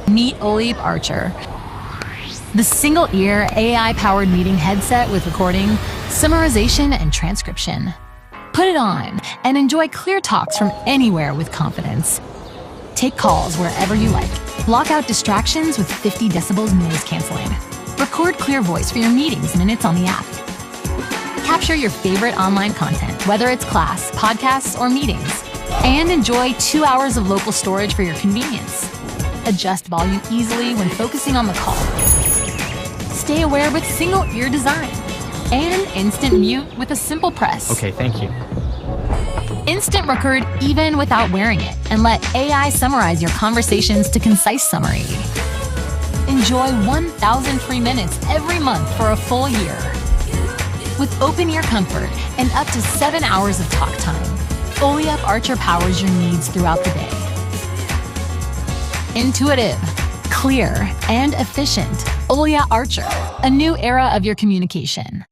Meet Oleap Archer, the single-ear AI-powered meeting headset with recording, summarization, and transcription. Put it on and enjoy clear talks from anywhere with confidence. Take calls wherever you like. Block out distractions with 50 decibels noise canceling. Record clear voice for your meetings minutes on the app. Capture your favorite online content, whether it's class, podcasts, or meetings. And enjoy 2 hours of local storage for your convenience. Adjust volume easily when focusing on the call. Stay aware with single ear design. And instant mute with a simple press. Okay, thank you. Instant record even without wearing it, and let AI summarize your conversations to concise summary. Enjoy 1,000 free minutes every month for a full year. With open ear comfort and up to 7 hours of talk time, Oleap Archer powers your needs throughout the day. Intuitive, clear, and efficient. Oleap Archer, a new era of your communication.